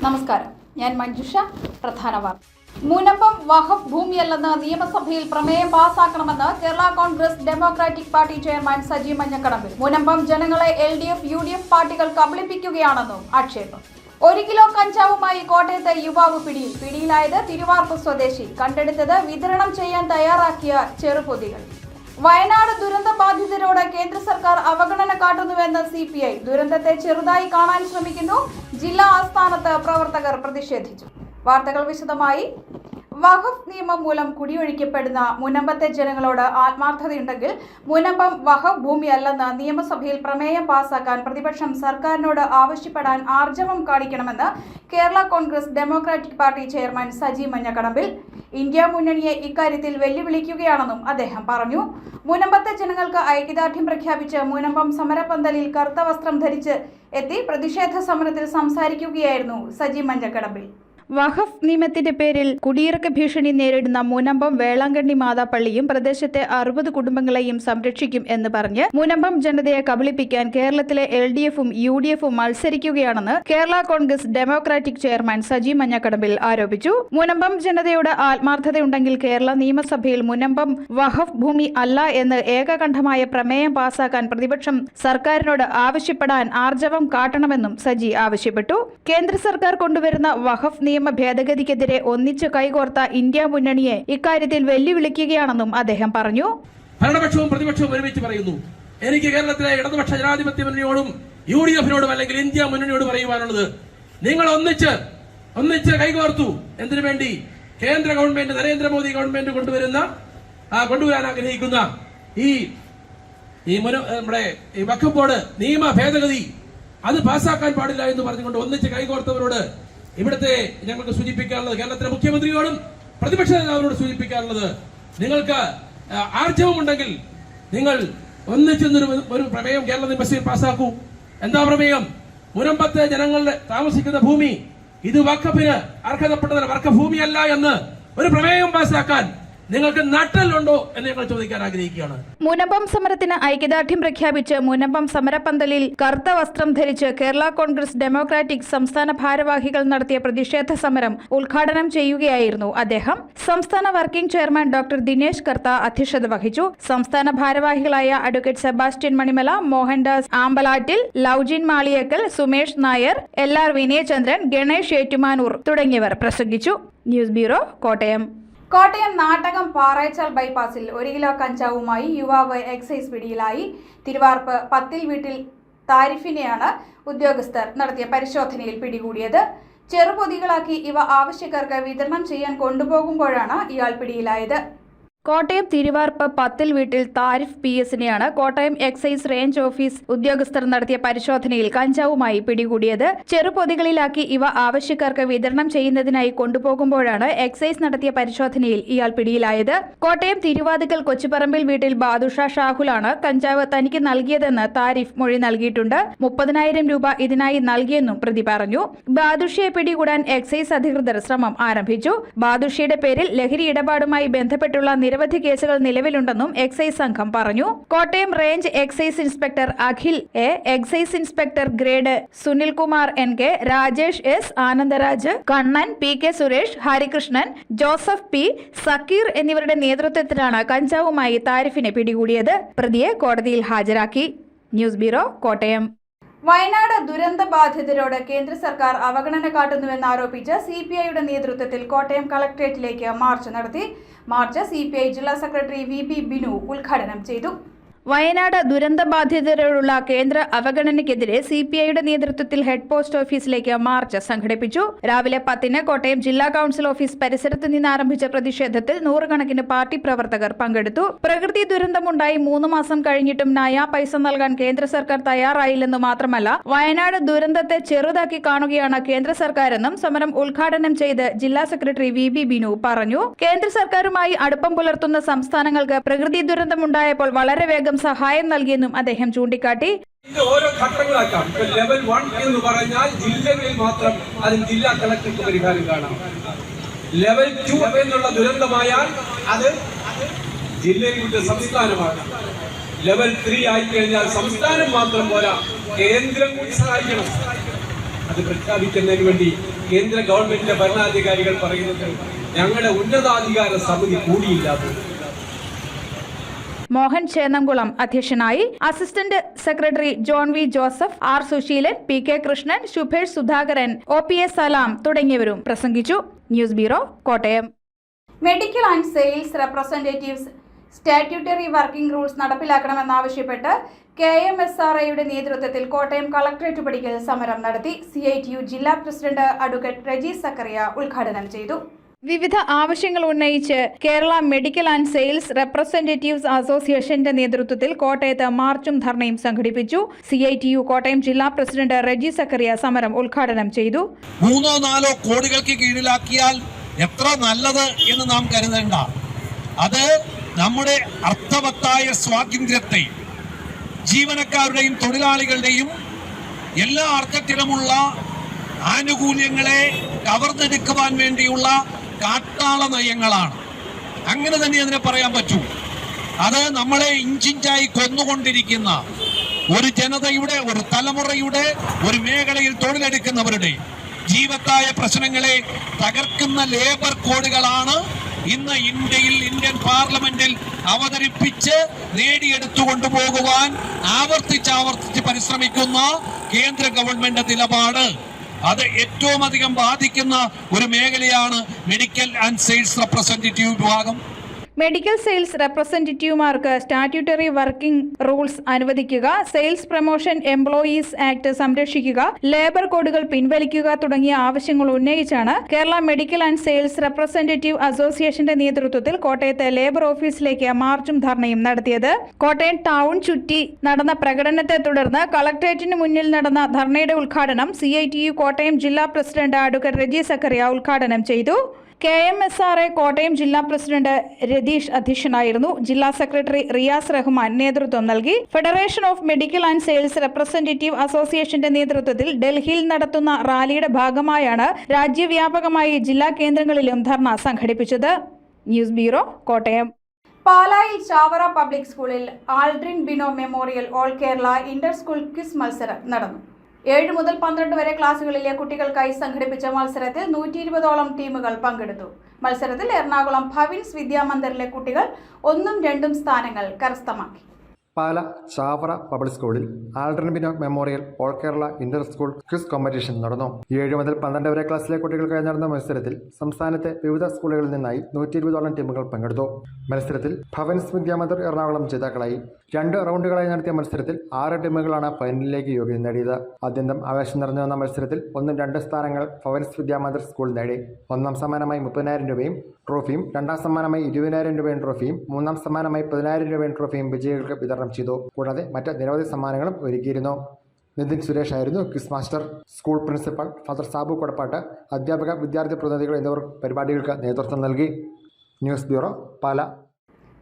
നമസ്കാരം, ഞാൻ മഞ്ജുഷ. പ്രധാന വാർത്ത. മുനമ്പം വഖഫ് ഭൂമിയല്ലെന്ന് നിയമസഭയിൽ പ്രമേയം പാസാക്കണമെന്ന് Kerala Congress Democratic party chairman Saji Manjakadambil. Munambam ജനങ്ങളെ LDF, UDF പാർട്ടികൾ കബളിപ്പിക്കുകയാണെന്നും ആക്ഷേപം. 1 കിലോ കഞ്ചാവുമായി കോട്ടയത്തെ യുവാവ് പിടിയിലായത് തിരുവാർപ്പ് സ്വദേശി. കണ്ടെടുത്തത് വിതരണം ചെയ്യാൻ തയ്യാറാക്കിയ ചെറുപൊതികൾ. വയനാട് ദുരന്ത ബാധിതരോട് കേന്ദ്ര സർക്കാർ അവഗണന കാട്ടുന്നുവെന്ന് CPI. ദുരന്തത്തെ ചെറുതായി കാണാൻ ശ്രമിക്കുന്നു. ജില്ലാ ആസ്ഥാനത്ത് പ്രവർത്തകർ പ്രതിഷേധിച്ചു. വാർത്തകൾ വിശദമായി. വഖഫ് നിയമം മൂലം കുടിയൊഴിക്കപ്പെടുന്ന മുനമ്പത്തെ ജനങ്ങളോട് ആത്മാർത്ഥതയുണ്ടെങ്കിൽ മുനമ്പം വഖഫ് ഭൂമിയല്ലെന്ന് നിയമസഭയിൽ പ്രമേയം പാസാക്കാൻ പ്രതിപക്ഷം സർക്കാരിനോട് ആവശ്യപ്പെടാൻ ആർജവം കാണിക്കണമെന്ന് Kerala Congress Democratic party chairman Saji Manjakadambil. India മുന്നണിയെ ഇക്കാര്യത്തിൽ വെല്ലുവിളിക്കുകയാണെന്നും അദ്ദേഹം പറഞ്ഞു. മുനമ്പത്തെ ജനങ്ങൾക്ക് ഐക്യദാർഢ്യം പ്രഖ്യാപിച്ച് മുനമ്പം സമരപന്തലിൽ കറുത്ത വസ്ത്രം ധരിച്ച് എത്തി പ്രതിഷേധ സമരത്തിൽ സംസാരിക്കുകയായിരുന്നു സജി മഞ്ഞക്കടമ്പിൽ. വഖഫ് നിയമത്തിന്റെ പേരിൽ കുടിയിറക്ക ഭീഷണി നേരിടുന്ന മുനമ്പം വേളാങ്കണ്ണി മാതാപ്പള്ളിയും പ്രദേശത്തെ 60 കുടുംബങ്ങളെയും സംരക്ഷിക്കും എന്ന് പറഞ്ഞ് മുനമ്പം ജനതയെ കബളിപ്പിക്കാൻ കേരളത്തിലെ LDF-ഉം UDF-ഉം മത്സരിക്കുകയാണെന്ന് Kerala Congress democratic chairman Saji Manjakadambil ആരോപിച്ചു. മുനമ്പം ജനതയുടെ ആത്മാർത്ഥതയുണ്ടെങ്കിൽ കേരള നിയമസഭയിൽ മുനമ്പം വഖഫ് ഭൂമി അല്ല എന്ന് ഏകകണ്ഠമായ പ്രമേയം പാസാക്കാൻ പ്രതിപക്ഷം സർക്കാരിനോട് ആവശ്യപ്പെടാൻ ആർജവം കാട്ടണമെന്നും സജി ആവശ്യപ്പെട്ടു. കേന്ദ്ര സർക്കാർ കൊണ്ടുവരുന്ന വഖഫ് നിയമ ഭേദഗതിക്കെതിരെ ഒന്നിച്ച് കൈകോർത്ത ഇന്ത്യ മുന്നണിയെ ഇക്കാര്യത്തിൽ വെല്ലുവിളിക്കുകയാണെന്നും അദ്ദേഹം പറഞ്ഞു. ഭരണപക്ഷവും പ്രതിപക്ഷവും ഒരുമിച്ച് പറയുന്നു. എനിക്ക് കേരളത്തിലെ ഇടതുപക്ഷ ജനാധിപത്യ മുന്നണിയോടും UDF-നോടും അല്ലെങ്കിൽ ഇന്ത്യ മുന്നണിയോട് പറയുവാനുള്ളത്, നിങ്ങൾ ഒന്നിച്ച് കൈകോർത്തു. എന്തിനു വേണ്ടി? കേന്ദ്ര ഗവൺമെന്റ്, നരേന്ദ്രമോദി ഗവൺമെന്റ് കൊണ്ടുവരാൻ ആഗ്രഹിക്കുന്ന നമ്മുടെ വഖഫ് ബോർഡ് നിയമ ഭേദഗതി അത് പാസ്സാക്കാൻ പാടില്ല എന്ന് പറഞ്ഞുകൊണ്ട് ഒന്നിച്ച് കൈകോർത്തവരോട് ഇവിടുത്തെ ഞങ്ങൾക്ക് സൂചിപ്പിക്കാനുള്ളത്, കേരളത്തിലെ മുഖ്യമന്ത്രിയോടും പ്രതിപക്ഷ നേതാവിനോട് സൂചിപ്പിക്കാനുള്ളത്, നിങ്ങൾക്ക് ആർജവമുണ്ടെങ്കിൽ നിങ്ങൾ ഒന്നിച്ചൊരു പ്രമേയം കേരള നിയമസഭയിൽ പാസ്സാക്കൂ. എന്താ പ്രമേയം? മുനമ്പത്തെ ജനങ്ങളുടെ താമസിക്കുന്ന ഭൂമി ഇത് വഖഫിന് അർഹതപ്പെട്ടതല്ല, വഖഫ് ഭൂമിയല്ല എന്ന് ഒരു പ്രമേയം പാസ്സാക്കാൻ നിങ്ങൾക്ക് നട്ടലുണ്ടോ എന്ന് ഞങ്ങൾ ചോദിക്കാൻ ആഗ്രഹിക്കുകയാണ്. മുനമ്പം സമരത്തിന് ഐക്യദാർഢ്യം പ്രഖ്യാപിച്ച് മുനമ്പം സമരപന്തലിൽ കറുത്ത വസ്ത്രം ധരിച്ച് കേരള കോൺഗ്രസ് ഡെമോക്രാറ്റിക് സംസ്ഥാന ഭാരവാഹികൾ നടത്തിയ പ്രതിഷേധ സമരം ഉദ്ഘാടനം ചെയ്യുകയായിരുന്നു അദ്ദേഹം. സംസ്ഥാന working chairman doctor Dinesh Kartha അധ്യക്ഷത വഹിച്ചു. സംസ്ഥാന ഭാരവാഹികളായ അഡ്വക്കേറ്റ് സെബാസ്റ്റ്യൻ മണിമല, മോഹൻദാസ് ആമ്പലാറ്റിൽ, ലൌജിൻ മാളിയേക്കൽ, സുമേഷ് നായർ, LR വിനയചന്ദ്രൻ, ഗണേഷ് ഏറ്റുമാനൂർ തുടങ്ങിയവർ പ്രസംഗിച്ചു. News bureau, Kottayam. കോട്ടയം നാട്ടകം പാറേച്ചാൽ ബൈപ്പാസിൽ 1 കിലോ കഞ്ചാവുമായി യുവാവ് എക്സൈസ് പിടിയിലായി. തിരുവാർപ്പ് പത്തിൽ വീട്ടിൽ താരിഫിനെയാണ് ഉദ്യോഗസ്ഥർ നടത്തിയ പരിശോധനയിൽ പിടികൂടിയത്. ചെറുപൊതികളാക്കി ഇവ ആവശ്യക്കാർക്ക് വിതരണം ചെയ്യാൻ കൊണ്ടുപോകുമ്പോഴാണ് ഇയാൾ പിടിയിലായത്. കോട്ടയം തിരുവാർപ്പ് പത്തിൽ വീട്ടിൽ താരിഫ് PS-നെയാണ് കോട്ടയം എക്സൈസ് റേഞ്ച് ഓഫീസ് ഉദ്യോഗസ്ഥർ നടത്തിയ പരിശോധനയിൽ കഞ്ചാവുമായി പിടികൂടിയത്. ചെറുപൊതികളിലാക്കി ഇവ ആവശ്യക്കാർക്ക് വിതരണം ചെയ്യുന്നതിനായി കൊണ്ടുപോകുമ്പോഴാണ് എക്സൈസ് നടത്തിയ പരിശോധനയിൽ ഇയാൾ പിടിയിലായത്. കോട്ടയം തിരുവാതിക്കൽ കൊച്ചുപറമ്പിൽ വീട്ടിൽ ബാദുഷ ഷാഹുലാണ് കഞ്ചാവ് തനിക്ക് നൽകിയതെന്ന് താരിഫ് മൊഴി നൽകിയിട്ടുണ്ട്. 30,000 രൂപ ഇതിനായി നൽകിയെന്നും പ്രതി പറഞ്ഞു. ബാദുഷയെ പിടികൂടാൻ എക്സൈസ് അധികൃതർ ശ്രമം ആരംഭിച്ചു. ബാദുഷയുടെ പേരിൽ ലഹരി ഇടപാടുമായി ബന്ധപ്പെട്ടുള്ള നിരവധി കേസുകൾ നിലവിലുണ്ടെന്നും എക്സൈസ് സംഘം പറഞ്ഞു. Kottayam range excise inspector Akhil A, excise inspector grade Sunilkumar NK, Rajesh S, Anandaraj, Kannan, PK Suresh, Harikrishnan, Joseph P, Sakkeer എന്നിവരുടെ നേതൃത്വത്തിലാണ് കഞ്ചാവുമായി താരിഫിനെ പിടികൂടിയത്. പ്രതിയെ കോടതിയിൽ ഹാജരാക്കി. News bureau, Kottayam. വയനാട് ദുരന്ത ബാധിതരോട് കേന്ദ്ര സർക്കാർ അവഗണന കാട്ടുന്നുവെന്നാരോപിച്ച് CPI-യുടെ നേതൃത്വത്തിൽ കോട്ടയം കളക്ടറേറ്റിലേക്ക് മാർച്ച് നടത്തി. മാർച്ച് CPI ജില്ലാ സെക്രട്ടറി VP ബിനു ഉദ്ഘാടനം ചെയ്തു. വയനാട് ദുരന്ത ബാധിതരോടുള്ള കേന്ദ്ര അവഗണനയ്ക്കെതിരെ CPI-യുടെ നേതൃത്വത്തിൽ ഹെഡ് പോസ്റ്റ് ഓഫീസിലേക്ക് മാർച്ച് സംഘടിപ്പിച്ചു. രാവിലെ 10-ന് കോട്ടയം ജില്ലാ കൌൺസിൽ ഓഫീസ് പരിസരത്ത് നിന്ന് ആരംഭിച്ച പ്രതിഷേധത്തിൽ 100 കണക്കിന് പാർട്ടി പ്രവർത്തകർ പങ്കെടുത്തു. പ്രകൃതി ദുരന്തമുണ്ടായി 3 മാസം കഴിഞ്ഞിട്ടും നയാ പൈസ നൽകാൻ കേന്ദ്ര സർക്കാർ തയ്യാറായില്ലെന്ന് മാത്രമല്ല, വയനാട് ദുരന്തത്തെ ചെറുതാക്കി കാണുകയാണ് കേന്ദ്ര സർക്കാരെന്നും സമരം ഉദ്ഘാടനം ചെയ്ത് ജില്ലാ സെക്രട്ടറി VP ബിനു പറഞ്ഞു. കേന്ദ്ര സർക്കാരുമായി അടുപ്പം പുലർത്തുന്ന സംസ്ഥാനങ്ങൾക്ക് പ്രകൃതി ദുരന്തമുണ്ടായപ്പോൾ വളരെ വേഗം സഹായം നൽകിയെന്നും അദ്ദേഹം ചൂണ്ടിക്കാട്ടി. ഓരോ ഘട്ടങ്ങളാക്കാം. ലെവൽ 1 എന്ന് പറഞ്ഞാൽ ജില്ലകളിൽ മാത്രം അതിന് ജില്ലാ കളക്ടർക്ക് പരിഹാരം കാണാം. ലെവൽ 2 എന്നുള്ള ദുരന്തമായാൽ അത് ജില്ലയിൽ വിട്ട് സംസ്ഥാനമാക്കാം. ലെവൽ 3 ആയി കഴിഞ്ഞാൽ സംസ്ഥാനം മാത്രം പോരാ, കേന്ദ്രം കൂടി സഹായിക്കണം. അത് പ്രഖ്യാപിക്കുന്നതിന് വേണ്ടി കേന്ദ്ര ഗവൺമെന്റിന്റെ ഭരണാധികാരികൾ പറയുന്നത് ഞങ്ങളുടെ ഉന്നതാധികാര സമിതി കൂടിയില്ലാതെ. മോഹൻ ചേന്നംകുളം അധ്യക്ഷനായി. Assistant secretary John V Joseph, R Susheelan, P K Krishnan, Shubhesh Sudhakaran, OPS Salam തുടങ്ങിയവരും പ്രസംഗിച്ചു. News bureau, Kottayam. Medical and sales representatives statutory working rules നടപ്പിലാക്കണമെന്നാവശ്യപ്പെട്ട് KMSRAയുടെ നേതൃത്വത്തിൽ കോട്ടയം കളക്ടറേറ്റ് പടിക്കൽ സമരം നടത്തി. CITU ജില്ലാ പ്രസിഡന്റ് അഡ്വക്കേറ്റ് റജി സക്കറിയ ഉദ്ഘാടനം ചെയ്തു. വിവിധ ആവശ്യങ്ങൾ ഉന്നയിച്ച് Kerala medical and sales representatives അസോസിയേഷന്റെ നേതൃത്വത്തിൽ കോട്ടയത്ത് മാർച്ചും ധർണയും സംഘടിപ്പിച്ചു. CITU കോട്ടയം ജില്ലാ പ്രസിഡന്റ് റജി സക്കറിയ സമരം ഉദ്ഘാടനം ചെയ്തു. 3-4 കോടികൾക്ക് കീഴിലാക്കിയാൽ എത്ര നല്ലത് എന്ന് നാം കരുതേണ്ട. അത് നമ്മുടെ അർത്ഥവത്തായ സ്വാതന്ത്ര്യത്തെ, ജീവനക്കാരുടെയും തൊഴിലാളികളുടെയും എല്ലാ അർത്ഥത്തിലുമുള്ള ആനുകൂല്യങ്ങളെ കവർന്നെടുക്കുവാൻ വേണ്ടിയുള്ള കാട്ടാള നയങ്ങളാണ്. അങ്ങനെ തന്നെ അതിനെ പറയാൻ പറ്റൂ. അത് നമ്മളെ ഇഞ്ചിഞ്ചായി കൊന്നുകൊണ്ടിരിക്കുന്ന ഒരു ജനതയുടെ, ഒരു തലമുറയുടെ, ഒരു മേഖലയിൽ തൊഴിലെടുക്കുന്നവരുടെ ജീവത്തായ പ്രശ്നങ്ങളെ തകർക്കുന്ന ലേബർ കോഡുകളാണ് ഇന്ന് ഇന്ത്യൻ പാർലമെന്റിൽ അവതരിപ്പിച്ച് നേടിയെടുത്തു കൊണ്ടുപോകുവാൻ ആവർത്തിച്ച് പരിശ്രമിക്കുന്ന കേന്ദ്ര ഗവൺമെന്റ് നിലപാട്. അത് ഏറ്റവും അധികം ബാധിക്കുന്ന ഒരു മേഖലയാണ് മെഡിക്കൽ ആൻഡ് സെയിൽസ് റെപ്രസെന്റേറ്റീവ് വിഭാഗം. മെഡിക്കൽ സെയിൽസ് റെപ്രസെന്റേറ്റീവുമാർക്ക് സ്റ്റാറ്റ്യൂട്ടറി വർക്കിംഗ് റൂൾസ് അനുവദിക്കുക, സെയിൽസ് പ്രൊമോഷൻ എംപ്ലോയീസ് ആക്ട് സംരക്ഷിക്കുക, ലേബർ കോഡുകൾ പിൻവലിക്കുക തുടങ്ങിയ ആവശ്യങ്ങൾ ഉന്നയിച്ചാണ് Kerala medical and sales representative അസോസിയേഷന്റെ നേതൃത്വത്തിൽ കോട്ടയത്തെ ലേബർ ഓഫീസിലേക്ക് മാർച്ചും ധർണയും നടത്തിയത്. കോട്ടയം ടൗൺ ചുറ്റി നടന്ന പ്രകടനത്തെ തുടർന്ന് കളക്ടറേറ്റിന് മുന്നിൽ നടന്ന ധർണയുടെ ഉദ്ഘാടനം CITU കോട്ടയം ജില്ലാ പ്രസിഡന്റ് അഡ്വക്കേറ്റ് റജി സക്കറിയ ഉദ്ഘാടനം ചെയ്തു. KMSRA കോട്ടയം ജില്ലാ പ്രസിഡന്റ് രതീഷ് അധ്യക്ഷനായിരുന്നു. ജില്ലാ സെക്രട്ടറി റിയാസ് റഹ്മാൻ നേതൃത്വം നൽകി. Federation of medical and sales representative അസോസിയേഷന്റെ നേതൃത്വത്തിൽ ഡൽഹിയിൽ നടത്തുന്ന റാലിയുടെ ഭാഗമായാണ് രാജ്യവ്യാപകമായി ജില്ലാ കേന്ദ്രങ്ങളിലും ധർണ സംഘടിപ്പിച്ചത്. News bureau, Kottayam. പാലായിൽ ചാവറ പബ്ലിക് സ്കൂളിൽ Aldrin Bino memorial all Kerala Inter school quiz മത്സരം നടന്നു. 7 മുതൽ 12 വരെ ക്ലാസുകളിലെ കുട്ടികൾക്കായി സംഘടിപ്പിച്ച മത്സരത്തിൽ 120ഓളം ടീമുകൾ പങ്കെടുത്തു. മത്സരത്തിൽ എറണാകുളം ഭവിൻസ് വിദ്യാമന്ദിറിലെ കുട്ടികൾ 1ഉം 2ഉം സ്ഥാനങ്ങൾ കരസ്ഥമാക്കി. പാല ചാവറ പബ്ലിക് സ്കൂളിൽ Aldrin Bino memorial all Kerala Inter school quiz competition നടന്നു. 7 മുതൽ 12 വരെ ക്ലാസ്സിലെ കുട്ടികൾക്കായി നടന്ന മത്സരത്തിൽ സംസ്ഥാനത്തെ വിവിധ സ്കൂളുകളിൽ നിന്നായി 120ഓളം ടീമുകൾ പങ്കെടുത്തു. മത്സരത്തിൽ ഭവൻസ് വിദ്യാമന്ദിർ എറണാകുളം ജേതാക്കളായി. 2 റൗണ്ടുകളായി നടത്തിയ മത്സരത്തിൽ 6 ടീമുകളാണ് ഫൈനലിലേക്ക് യോഗ്യത നേടിയത്. അത്യന്തം ആവേശം നിറഞ്ഞു വന്ന മത്സരത്തിൽ 1ഉം 2 സ്ഥാനങ്ങൾ ഭവൻസ് വിദ്യാമന്ദിർ സ്കൂൾ നേടി. 1ാം സമ്മാനമായി 30,000 രൂപയും ട്രോഫിയും, 2ാം സമ്മാനമായി 20,000 രൂപയും ട്രോഫിയും, 3ാം സമ്മാനമായി 10,000 രൂപയും ട്രോഫിയും വിജയികൾക്ക് വിതരണം ചെയ്തു. കൂടാതെ മറ്റ് നിരവധി സമ്മാനങ്ങളും ഒരുക്കിയിരുന്നു. നിതിൻ സുരേഷ് ആയിരുന്നു quiz master. School principal father Sabu Kodappattu, അധ്യാപക, വിദ്യാർത്ഥി പ്രതിനിധികൾ എന്നിവർ പരിപാടികൾക്ക് നേതൃത്വം നൽകി. News bureau, Pala.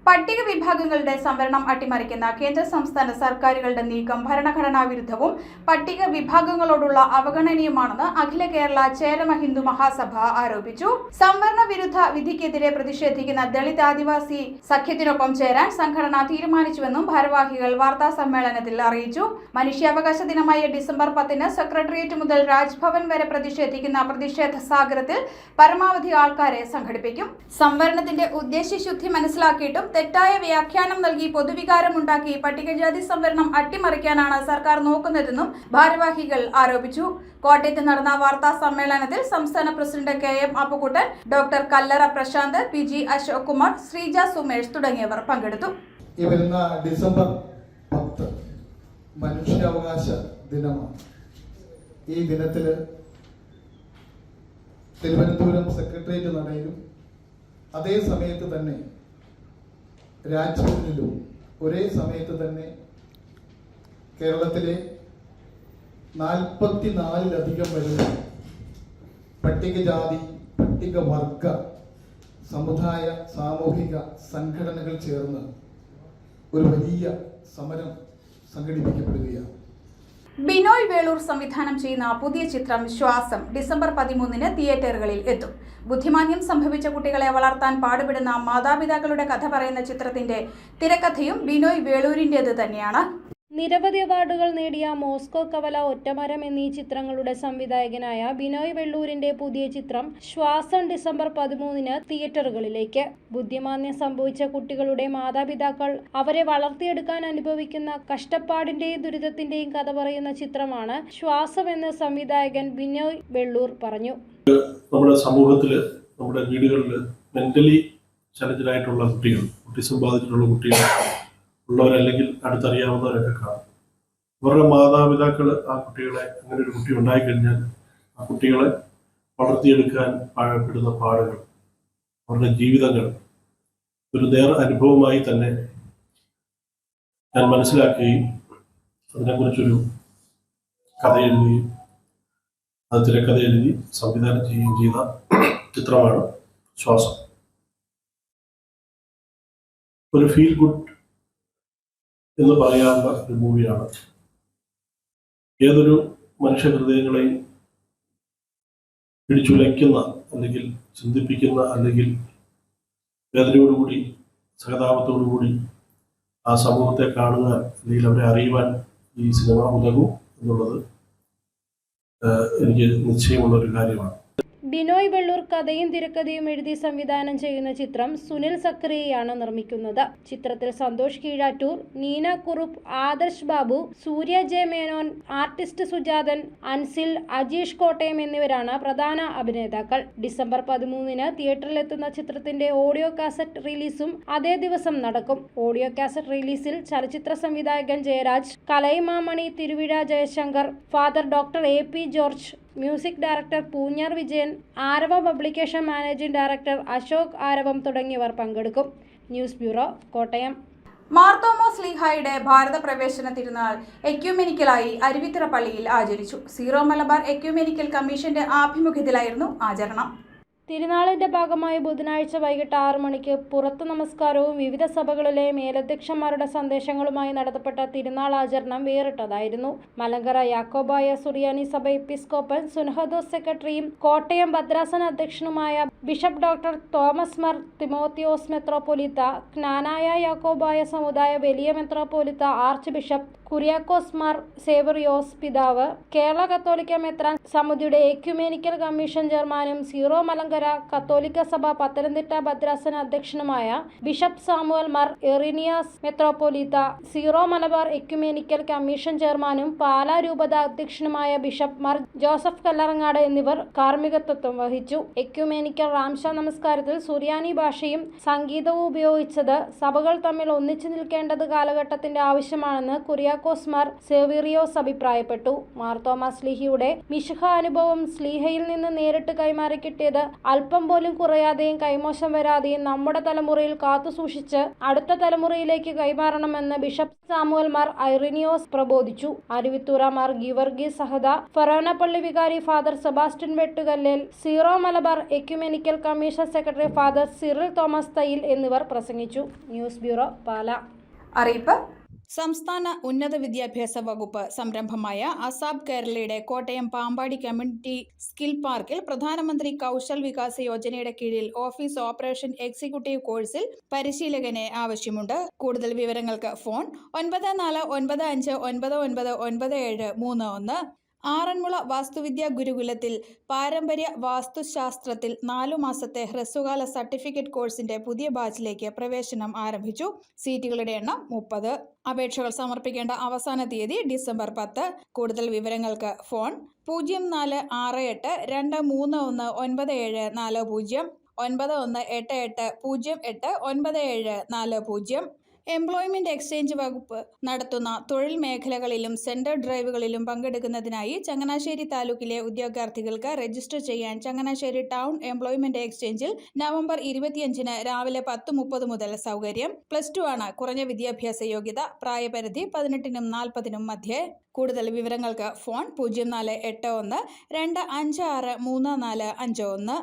പട്ടിക വിഭാഗങ്ങളുടെ സംവരണം അട്ടിമറിക്കുന്ന കേന്ദ്ര സംസ്ഥാന സർക്കാരുകളുടെ നീക്കം ഭരണഘടനാ വിരുദ്ധവും പട്ടിക വിഭാഗങ്ങളോടുള്ള അവഗണനയുമാണെന്ന് അഖില കേരള ചേരമ ഹിന്ദു മഹാസഭ ആരോപിച്ചു. സംവരണ വിരുദ്ധ വിധിക്കെതിരെ പ്രതിഷേധിക്കുന്ന ദളിത് ആദിവാസി സഖ്യത്തിനൊപ്പം ചേരാൻ സംഘടന തീരുമാനിച്ചുവെന്നും ഭാരവാഹികൾ വാർത്താ സമ്മേളനത്തിൽ അറിയിച്ചു. മനുഷ്യാവകാശ ദിനമായ ഡിസംബർ 10 സെക്രട്ടേറിയറ്റ് മുതൽ രാജ്ഭവൻ വരെ പ്രതിഷേധിക്കുന്ന പ്രതിഷേധ സാഗരത്തിൽ പരമാവധി ആൾക്കാരെ സംഘടിപ്പിക്കും. സംവരണത്തിന്റെ ഉദ്ദേശ്യശുദ്ധി മനസ്സിലാക്കിയിട്ടും തെറ്റായ വ്യാഖ്യാനം നൽകി പൊതുവികാരമുണ്ടാക്കി പട്ടികജാതി സംവരണം അട്ടിമറിക്കാനാണ് സർക്കാർ നോക്കുന്നതെന്നും ഭാരവാഹികൾ ആരോപിച്ചു. കോട്ടയത്ത് നടന്ന വാർത്താ സമ്മേളനത്തിൽ സംസ്ഥാന പ്രസിഡന്റ് KM അപ്പുക്കുട്ടൻ, ഡോക്ടർ കല്ലറ പ്രശാന്ത്, PG അശോക് കുമാർ, ശ്രീജ സുമേഷ് തുടങ്ങിയവർ പങ്കെടുത്തു. ഈ വരുന്ന ഡിസംബർ 10 മനുഷ്യാവകാശ ദിനമാണ്. ഈ ദിനത്തിൽ തിരുവനന്തപുരം സെക്രട്ടേറിയറ്റ് നടയിലും അതേ സമയത്ത് തന്നെ രാജ്ഭവനിലും ഒരേ സമയത്ത് തന്നെ കേരളത്തിലെ 44-ലധികം വരുന്ന പട്ടികജാതി, പട്ടികവർഗ, സമുദായ, സാമൂഹിക സംഘടനകൾ ചേർന്ന് ഒരു വലിയ സമരം സംഘടിപ്പിക്കപ്പെടുകയാണ്. ബിനോയ് വേളൂർ സംവിധാനം ചെയ്യുന്ന പുതിയ ചിത്രം ശ്വാസം ഡിസംബർ 13 തിയേറ്ററുകളിൽ എത്തും. ബുദ്ധിമാന്ദ്യം സംഭവിച്ച കുട്ടികളെ വളർത്താൻ പാടുപെടുന്ന മാതാപിതാക്കളുടെ കഥ പറയുന്ന ചിത്രത്തിന്റെ തിരക്കഥയും ബിനോയ് വേളൂരിന്റേത് തന്നെയാണ്. നിരവധി അവാർഡുകൾ നേടിയ മോസ്കോ കവല, ഒറ്റമരം എന്നീ ചിത്രങ്ങളുടെ സംവിധായകനായ ബിനോയ് വെള്ളൂരിന്റെ പുതിയ ചിത്രം ശ്വാസം ഡിസംബർ 13 തിയേറ്ററുകളിലേക്ക്. ബുദ്ധിമാന്ദ്യം സംഭവിച്ച കുട്ടികളുടെ മാതാപിതാക്കൾ അവരെ വളർത്തിയെടുക്കാൻ അനുഭവിക്കുന്ന കഷ്ടപ്പാടിന്റെയും ദുരിതത്തിന്റെയും കഥ പറയുന്ന ചിത്രമാണ് ശ്വാസം എന്ന് സംവിധായകൻ ബിനോയ് വെള്ളൂർ പറഞ്ഞു. നമ്മുടെ സമൂഹത്തില്, നമ്മുടെ വീടുകളിൽ മെന്റലി ചലഞ്ചിലായിട്ടുള്ള കുട്ടികൾ, ഓട്ടിസം ബാധിച്ചിട്ടുള്ള കുട്ടികൾ ഉള്ളവരല്ലെങ്കിൽ അടുത്തറിയാവുന്നവരൊക്കെ കാണും. അവരുടെ മാതാപിതാക്കൾ ആ കുട്ടികളെ, അങ്ങനെ ഒരു കുട്ടി ഉണ്ടായിക്കഴിഞ്ഞാൽ ആ കുട്ടികളെ വളർത്തിയെടുക്കാൻ പാഴപ്പെടുന്ന പാടുകൾ, അവരുടെ ജീവിതങ്ങൾ ഒരു നേർ അനുഭവമായി തന്നെ ഞാൻ മനസ്സിലാക്കുകയും അതിനെക്കുറിച്ചൊരു കഥ എഴുതുകയും അത് തിരക്കഥ എഴുതി സംവിധാനം ചെയ്യുകയും ചെയ്ത ചിത്രമാണ് ശ്വാസം. ഒരു ഫീൽ ഗുഡ് എന്ന് പറയാവുന്ന ഒരു മൂവിയാണ്. ഏതൊരു മനുഷ്യ ഹൃദയങ്ങളെയും പിടിച്ചുലയ്ക്കുന്ന, അല്ലെങ്കിൽ ചിന്തിപ്പിക്കുന്ന, അല്ലെങ്കിൽ വേദനയോടുകൂടി, സഹതാപത്തോടുകൂടി ആ സമൂഹത്തെ കാണുക, അല്ലെങ്കിൽ അവരെ അറിയുവാൻ ഈ സിനിമ ഉതകും എന്നുള്ളത് എനിക്ക് നിശ്ചയമുള്ള ഒരു കാര്യമാണ്. ബിനോയ് വെള്ളൂർ കഥയും തിരക്കഥയും എഴുതി സംവിധാനം ചെയ്യുന്ന ചിത്രം സുനിൽ സക്രിയയാണ് നിർമ്മിക്കുന്നത്. ചിത്രത്തിൽ സന്തോഷ് കീഴാറ്റൂർ, നീന കുറുപ്പ്, ആദർശ് ബാബു, സൂര്യ ജെ മേനോൻ, ആർട്ടിസ്റ്റ് സുജാതൻ, അൻസിൽ, അജീഷ് കോട്ടയം എന്നിവരാണ് പ്രധാന അഭിനേതാക്കൾ. ഡിസംബർ 13 തിയേറ്ററിലെത്തുന്ന ചിത്രത്തിന്റെ ഓഡിയോ കാസറ്റ് റിലീസും അതേ ദിവസം നടക്കും. ഓഡിയോ കാസറ്റ് റിലീസിൽ ചലച്ചിത്ര സംവിധായകൻ Jayaraj, Kalaimamani Thiruvizha Jayashankar, father doctor AP George, music director Poonjar Vijayan, Aravam publication managing director Ashok Aravam തുടങ്ങിയവർ പങ്കെടുക്കും. News bureau, Kottayam. മാർത്തോമാ ശ്ലീഹായുടെ ഭാരത പ്രവേശന തിരുനാൾ എക്യുമെനിക്കലായി അരുവിത്തറ പള്ളിയിൽ ആചരിച്ചു. സീറോ മലബാർ എക്യുമെനിക്കൽ കമ്മീഷന്റെ ആഭിമുഖ്യത്തിലായിരുന്നു ആചരണം. തിരുനാളിന്റെ ഭാഗമായി ബുധനാഴ്ച വൈകിട്ട് 6 മണിക്ക് പുറത്തു നമസ്കാരവും വിവിധ സഭകളിലെ മേലധ്യക്ഷന്മാരുടെ സന്ദേശങ്ങളുമായി നടത്തപ്പെട്ട തിരുനാൾ ആചരണം വേറിട്ടതായിരുന്നു. മലങ്കര യാക്കോബായ സുറിയാനി സഭ എപ്പിസ്കോപ്പൽ സുനഹദോസ് സെക്രട്ടറിയും കോട്ടയം ഭദ്രാസന അധ്യക്ഷനുമായ bishop doctor Thomas Mar Timotheos metropolitan, Knanaya Yakobaya സമുദായ വലിയ metropolitan archbishop Kuriakose Mar Severios പിതാവ്, കേരള കത്തോലിക്ക മെത്രാൻ സമിതിയുടെ എക്യുമെനിക്കൽ കമ്മീഷൻ ചെയർമാനും സീറോ മലങ്കര കത്തോലിക്ക സഭ പത്തനംതിട്ട ഭദ്രാസന അധ്യക്ഷനുമായ bishop Samuel Mar Irenios metropolitan, Syro Malabar ecumenical commission ചെയർമാനും പാലാ രൂപത അധ്യക്ഷനുമായ ബിഷപ്പ് മാർ ജോസഫ് കല്ലറങ്ങാട് എന്നിവർ കാർമ്മികത്വം വഹിച്ചു. എക്യുമെനിക്കൽ റാംശ നമസ്കാരത്തിൽ സുറിയാനി ഭാഷയും സംഗീതവും ഉപയോഗിച്ചത് സഭകൾ തമ്മിൽ ഒന്നിച്ചു നിൽക്കേണ്ടത് കാലഘട്ടത്തിന്റെ ആവശ്യമാണെന്ന് കുര്യാക്കോസ് മാർ സേവറിയോസ് അഭിപ്രായപ്പെട്ടു. മാർത്തോമാ ശ്ലീഹയുടെ മിശിഹ അനുഭവം ശ്ലീഹയിൽ നിന്ന് നേരിട്ട് കൈമാറി കിട്ടിയത് അല്പം പോലും കുറയാതെയും കൈമോശം വരാതെയും നമ്മുടെ തലമുറയിൽ കാത്തുസൂക്ഷിച്ച് അടുത്ത തലമുറയിലേക്ക് കൈമാറണമെന്ന് ബിഷപ്പ് സാമുവൽ മാർ ഐറിനിയോസ് പ്രബോധിച്ചു. അരുവിത്തൂറ മാർ ഗീവർഗീസ് സഹദ, ഫെറോനപ്പള്ളി വികാരി father Sebastian Vettukallel, zero Malabar ecumenical commission secretary father Cyril Thomas Thayyil എന്നിവർ പ്രസംഗിച്ചു. News bureau, Pala. അറിയിപ്പ്. സംസ്ഥാന ഉന്നത വിദ്യാഭ്യാസ വകുപ്പ് സംരംഭമായ അസാബ് കേരളയുടെ കോട്ടയം പാമ്പാടി കമ്മ്യൂണിറ്റി സ്കിൽ പാർക്കിൽ പ്രധാനമന്ത്രി കൗശൽ വികാസ് യോജനയുടെ കീഴിൽ ഓഫീസ് ഓപ്പറേഷൻ എക്സിക്യൂട്ടീവ് കോഴ്സിൽ പരിശീലകനെ ആവശ്യമുണ്ട്. കൂടുതൽ വിവരങ്ങൾക്ക് ഫോൺ 9495999731. ആറന്മുള വാസ്തുവിദ്യാ ഗുരുകുലത്തിൽ പാരമ്പര്യ വാസ്തുശാസ്ത്രത്തിൽ 4 മാസത്തെ ഹ്രസ്വകാല സർട്ടിഫിക്കറ്റ് കോഴ്സിന്റെ പുതിയ ബാച്ചിലേക്ക് പ്രവേശനം ആരംഭിച്ചു. സീറ്റുകളുടെ എണ്ണം 30. അപേക്ഷകൾ സമർപ്പിക്കേണ്ട അവസാന തീയതി ഡിസംബർ 10. കൂടുതൽ വിവരങ്ങൾക്ക് ഫോൺ 0468231974 9188089740. എംപ്ലോയ്മെന്റ് എക്സ്ചേഞ്ച് വകുപ്പ് നടത്തുന്ന തൊഴിൽ മേഖലകളിലും സെന്റർ ഡ്രൈവുകളിലും പങ്കെടുക്കുന്നതിനായി ചങ്ങനാശ്ശേരി താലൂക്കിലെ ഉദ്യോഗാർത്ഥികൾക്ക് രജിസ്റ്റർ ചെയ്യാൻ ചങ്ങനാശ്ശേരി ടൗൺ എംപ്ലോയ്മെന്റ് എക്സ്ചേഞ്ചിൽ നവംബർ 25 രാവിലെ 10:30 മുതൽ സൗകര്യം. +2 ആണ് കുറഞ്ഞ വിദ്യാഭ്യാസ യോഗ്യത. പ്രായപരിധി 18-നും 40-നും മധ്യേ. കൂടുതൽ വിവരങ്ങൾക്ക് ഫോൺ 048125634451.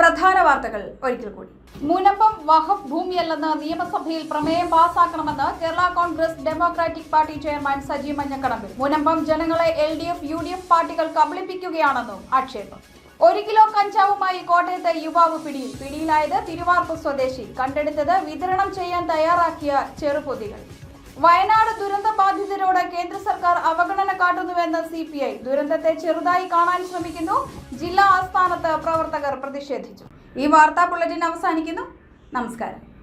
പ്രധാന വാർത്തകൾ ഒരിക്കൽ കൂടി. മുനമ്പം വഖഫ് ഭൂമിയല്ലെന്ന് നിയമസഭയിൽ പ്രമേയം പാസാക്കണമെന്ന് Kerala Congress Democratic party chairman Saji Manjakadambil. Munambam ജനങ്ങളെ LDF UDF പാർട്ടികൾ കബളിപ്പിക്കുകയാണെന്നും ആക്ഷേപം. 1 കിലോ കഞ്ചാവുമായി കോട്ടയത്തെ യുവാവ് പിടിയിൽ. പിടിയിലായത് തിരുവാർപ്പ് സ്വദേശി. കണ്ടെടുത്തത് വിതരണം ചെയ്യാൻ തയ്യാറാക്കിയ ചെറുപൊതികൾ. വയനാട് ദുരന്ത ബാധിതരോട് കേന്ദ്ര സർക്കാർ അവഗണന കാട്ടുന്നുവെന്ന് CPI. ദുരന്തത്തെ ചെറുതായി കാണാൻ ശ്രമിക്കുന്നു. ജില്ലാ ആസ്ഥാനത്ത് പ്രവർത്തകർ പ്രതിഷേധിച്ചു. ഈ വാർത്താ ബുള്ളറ്റിൻ അവസാനിക്കുന്നു. നമസ്കാരം.